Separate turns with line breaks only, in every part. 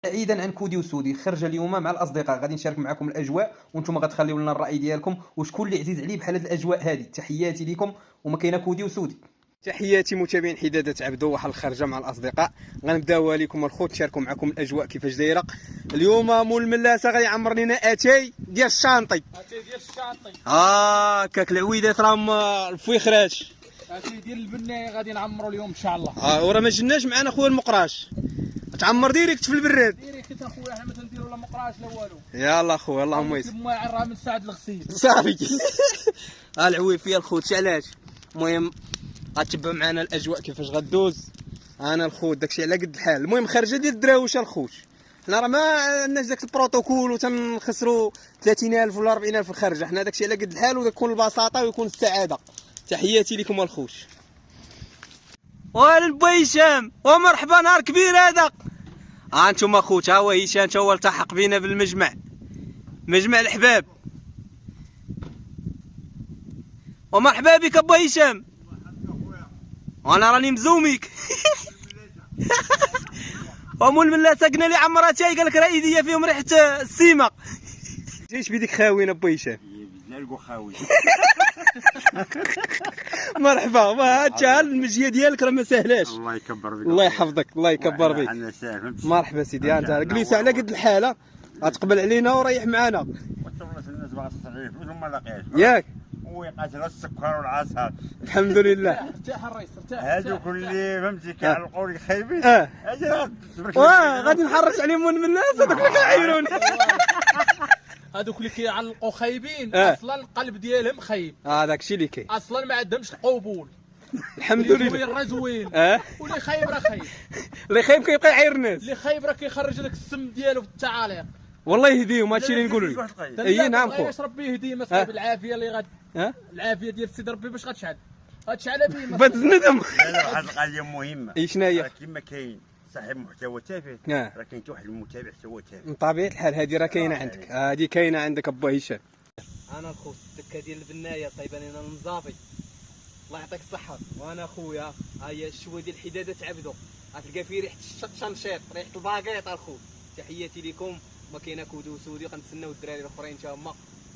بعيدا عن كودي وسودي، خرج اليوم مع الاصدقاء غادي نشارك معكم الاجواء وانتم غتخليو لنا الراي ديالكم وشكون اللي عزيز عليه بحال هاد الاجواء هذه. تحياتي لكم وما كاينه كودي وسودي. تحياتي متابعين حداده عبدو. واحد الخرجه مع الاصدقاء غنبداوها لكم الخوت، نشاركوا معكم الاجواء كيفاش دايره اليوم. مول الملاسه غيعمر لنا اتاي ديال الشانطي.
اتاي ديال الشانطي
كاك العويدات راهم الفويخرات.
اتاي ديال البنايه غادي نعمروا اليوم ان شاء الله.
وراه ما جناش معنا خويا المقراش، تعمر ديريكت في البراد.
ديريكت اخويا، حنا ما تنديروا لا مقراش لا والو.
يلا خويا اللهم يسر.
الماعن راه من ساعه الغسيل
صافي. العويد فيها الخوت علاش. المهم غتبعوا معنا الاجواء كيفاش غدوز. انا الخوت داكشي على قد الحال. المهم خارجه ديال الدراوشه الخوت، حنا راه ما عندناش داك البروتوكول وتنخسروا 30,000 ولا 40,000 في الخرجه. حنا داكشي على قد الحال وتكون البساطه ويكون السعاده. تحياتي لكم الخوت. والبا هشام ومرحبا، نهار كبير هذا. انتم اخوت، ها هو هشام تا هو التحق بينا بالمجمع، مجمع الحباب. ومرحبا بك ابا هشام، وانا راني مزوميك. ومول الملاسه قلنا لي عمراتي، قال لك راه ايديا فيهم ريحه السيمه. جيش بيديك خاوين ابا هشام.
نلقوا خاوي.
مرحبا، ما هادشي المجيه ديالك راه ما ساهلاش.
الله يكبر بك،
الله يحفظك، الله يكبر بك. مرحبا سيدي، انت جليس على قد الحاله، غتقبل علينا وريح معانا.
وتولت الناس باغا تصريف فلوس وما لاقياش
ياك
ويقاتل السكر والعسل.
الحمد لله.
ارتاح الرئيس ارتاح.
هادوك اللي فهمتي كيعلقوا لك خايبين.
غادي نحرج عليهم من الناس، هذوك اللي كيعايروني.
هذوك اللي كيعلقوا خايبين اصلا القلب ديالهم خايب.
داكشي اللي كاين
اصلا ما عندهمش القبول.
الحمد لله.
زوين راه زوين. واللي خايب راه خايب.
اللي خايب كيبقى يعاير الناس.
اللي خايب راه كيخرج لك السم ديالو في التعاليق.
والله يهديهم، هادشي اللي نقولوا لك. اي نعم خو.
باش ربي يهديه مسكين بالعافيه اللي غاد. العافيه ديال السيد ربي باش غتشعل. غتشعل به
بات الندم.
واحد القضيه مهمه.
شنو هي؟
كما كاين صاحب محتوى تافه، راه كاين واحد المتابع هو تافه.
من طبيعه الحال هذه راه كاينه عندك، هذه كاينه عندك ابا هشام. انا الخوت الدكه ديال البنايه صايبه لنا المزافي، الله يعطيك الصحه. وانا خويا ها هي الشوه ديال حداده عبدو، غتلقى فيه ريحه الشنشيط، ريحه الباكيط الخوت. تحياتي لكم، ما كاينه كودو وسودي، غنتسناو الدراري الاخرين حتى هما،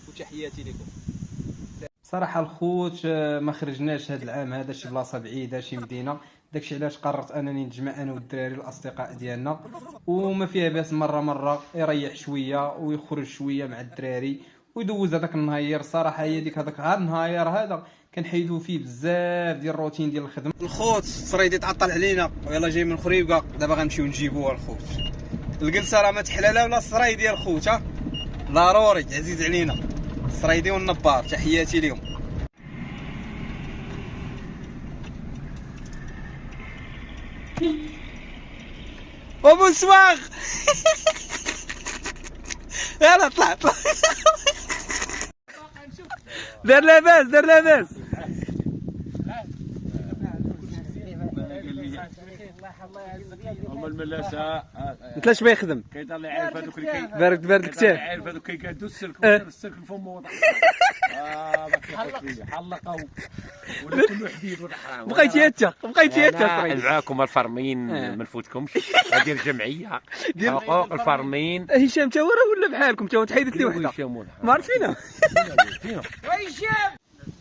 وتحياتي لكم. صراحه الخوت ما خرجناش هذا العام هذا شي بلاصه بعيده شي مدينه، داكشي علاش قررت انني نجمع انا والدراري الاصدقاء ديالنا، وما فيها باس مره يريح شويه ويخرج شويه مع الدراري ويدوز هذاك النهار. صراحه هي ديك هذاك النهار هذا كنحيدو فيه بزاف ديال الروتين ديال الخدمه. الخوت الصريدي تعطل علينا ويلا جاي من خريبكه، دابا غنمشيو نجيبوها الخوت. الجلسه راه ما تحلى لا ولا الصريدي يا الخوت، ضروري عزيز علينا الصريدي والنبار. تحياتي لهم. ابو سواغ. يلا طلع دار لاباس دار لاباس.
هما الملاسه
انت لاش بيخدم
كيدار لي عارف هذوك اللي
بارد الكتاف،
عارف هذوك كيكادوا السلك السلك الفم وضع حلقوا ولا كل حديد ولا حرام.
بقيتي انت
انا معاكم الفارمين ما نفوتكمش. ديال الجمعيه ديال حقوق الفارمين.
هشام تا هو راه ولا بحالكم تا هو تحيدت لي وحده ما عرفينا.
هشام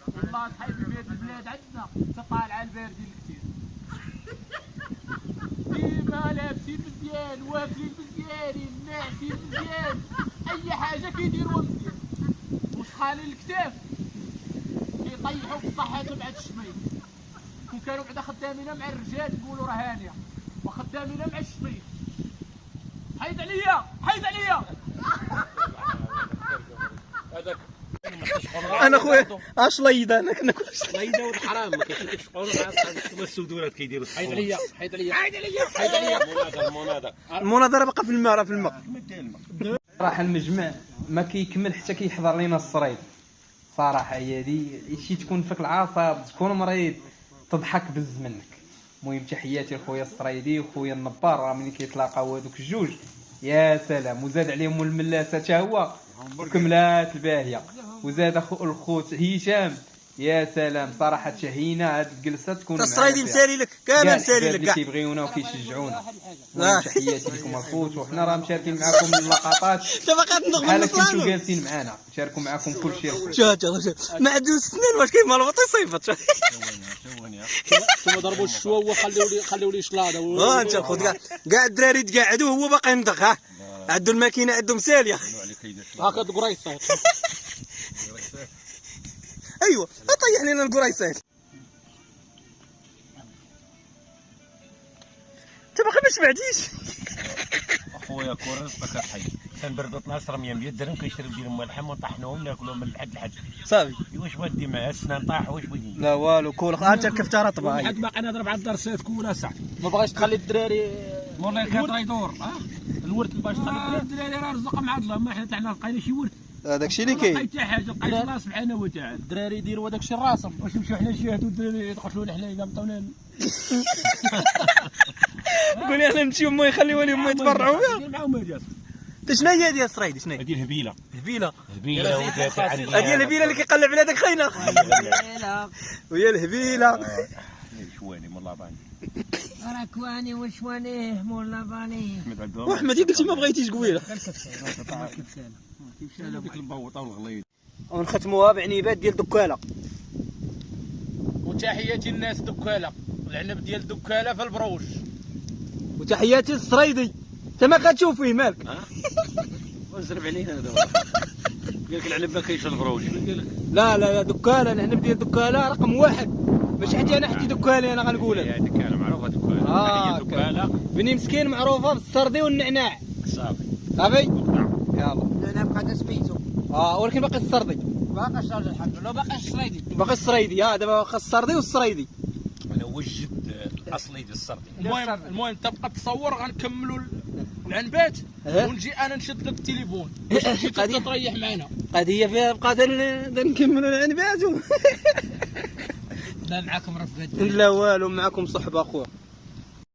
والله صحيح في بيت البلاد عندنا تطالع على الباردين كثير. ديما لابسين مزيان، واكلين مزيانين، ناعسين مزيان، اي حاجه كيديروها مزيان. وسخانين الكتاف كيطيحوا بصحتهم مع الشميت. كون كانوا بعدا خدامين مع الرجال يقولوا راه هانيه، وخدامين مع الشميت. حيد عليا حيد عليا. هذاك
انا خويا اش ليضه انا كناكل
ليضه والحرام ما كيشقوا مع السودورات كيديروا.
حيد عليا حيد عليا
حيد عليا حيد عليا.
المناظره باقا في الماء صراحه المجمع ما كيكمل حتى كيحضر لينا الصريد. صراحه هي هذه شي تكون فيك العصب، تكون مريض، تضحك بز منك. المهم تحياتي لخويا الصريدي وخويا النبار، راه ملي كيتلاقاو هذوك الجوج يا سلام. وزاد عليهم الملاسه حتى هو وكملات الباهيه. وزاد الخوت هشام يا سلام صراحه شهينا هاد الجلسه تكون
الصرايدي مسالي لك كامل مسالي لك
اللي كيبغيونا وكيشجعونا. تحياتي لكم الخوت، وحنا راه مشاركين معكم اللقطات بحال كنتو جالسين معنا نشاركوا معكم كل شيء.
شوف ما عندوش سنان واش كيمالوط يصيفط.
ثم ضربوا الشوا خليو لي شلاضه.
انت الخوت كاع الدراري تقعدوا وهو باقي ينضغ. ها عندو الماكينه عندو مساليه.
هاكا القريصات.
ايوا طيح لنا القريصات. انت باقي ما سمعتيش.
اخويا كورس بكا حي كنبردوا 12 100 درهم كيشري ديال اللحم ونطحنوهم ناكلوهم من الحد لحد
صافي.
واش بغيتي معاه السنان طاح واش بغيتي؟
لا والو كول انت الكفتاره طبعا.
حد باقي نهضر مع الدرسات كلها صح.
ما بغاش تخلي الدراري
والله كان يدور الورث باش تخلي الدراري راه رزق مع الله، ما حنا حنا لقينا شي ورث.
هذاك الشيء اللي كاين.
حتى حاجه لقيت الله سبحانه وتعالى.
الدراري يديروا هذاك الشيء راسهم.
واش نمشيو حنا نشاهدوا الدراري يقتلونا حنا قامطونا.
قول لي احنا نمشيو ما يخليونا لهم يتبرعوا بها.
معاهم هادي
شنو هي ديال الصرايدي شنو هي؟
هادي الهبيله.
الهبيله.
الهبيله ودات عندي.
هادي الهبيله اللي كيقلب على داك خينا. وهي الهبيله.
شواني من لاباني.
راكواني وشوانيه مولا باني.
واحمد قلتي ما بغيتيش قويله.
ديك البوطه والغليظ.
ونختموها بعنيبات ديال دكاله.
وتحياتي الناس دكاله، العنب ديال دكاله في البروش.
وتحياتي للصرايدي. انت ما كتشوف فيه مالك.
وزرب علينا هذا. قال لك العنب ما كاينش البروش.
لا دكاله العنب ديال دكاله رقم واحد. ماشي حتى انا حتى دكالي انا غنقولها.
هي دكاله معروفه دكاله. دكاله.
بني مسكين معروفه بالسردي والنعناع.
صافي.
يلا.
انا بقى سميتو.
ولكن باقي السردي.
باقي الشارج الحمد لله باقي الصريدي.
باقي الصريدي دابا باقي السردي والصريدي.
انا وجد الاصلي ديال السردي.
المهم تبقى تصور غنكملوا العنبات ونجي انا نشد لك التليفون باش تجي تريح معنا.
قضيه فيها بقى نكملوا العنبات.
لا معاكم رفقات.
لا والو معاكم صحبه اخويا.